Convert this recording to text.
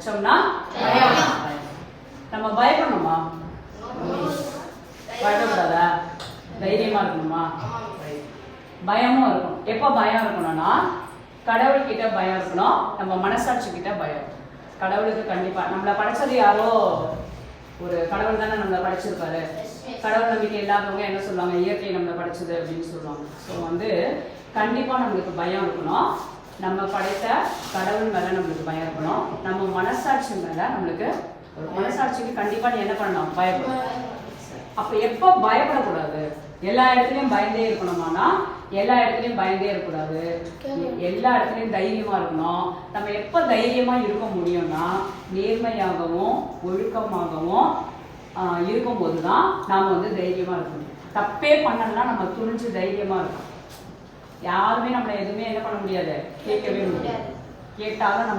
அச்சம்னா பயம். நம்ம பயப்படணுமா? பயப்படக்கூடாதா? தைரியமா இருக்கணுமா? பயமும் இருக்கும். எப்போ பயம் இருக்கணும்னா கடவுள்கிட்ட பயம் இருக்கணும், நம்ம மனசாட்சி கிட்ட பயம். கடவுளுக்கு கண்டிப்பா நம்மளை படைச்சது யாரோ ஒரு கடவுள் தானே நம்மளை படைச்சிருக்காரு. கடவுள் நம்பிக்கை இல்லாதவங்க என்ன சொல்லுவாங்க, இயற்கை நம்மளை படைச்சது அப்படின்னு சொல்லுவாங்க. ஸோ கண்டிப்பா நம்மளுக்கு பயம் இருக்கணும். நம்ம படைத்த கடவுள் மேல நம்மளுக்கு பயம் இருக்கணும். நம்ம மனசாட்சி மேல நம்மளுக்கு ஒரு மனசாட்சிக்கு கண்டிப்பா நீ என்ன பண்ணணும், பயப்படணும். அப்ப எப்ப பயப்படக்கூடாது? எல்லா இடத்துலயும் பயந்தே இருக்கணுமானா எல்லா இடத்துலயும் பயந்தே இருக்கக்கூடாது. எல்லா இடத்துலயும் தைரியமா இருக்கணும். நம்ம எப்ப தைரியமா இருக்க முடியும்னா நேர்மையாகவும் ஒழுக்கமாகவும் இருக்கும்போதுதான் நாம தைரியமா இருக்கணும். தப்பே பண்ணலன்னா நம்ம துணிஞ்சு தைரியமா இருக்கணும். யாருமே நம்மளை எதுவுமே என்ன பண்ண முடியாது, கேட்கவே முடியாது. கேட்டாலும் நம்ம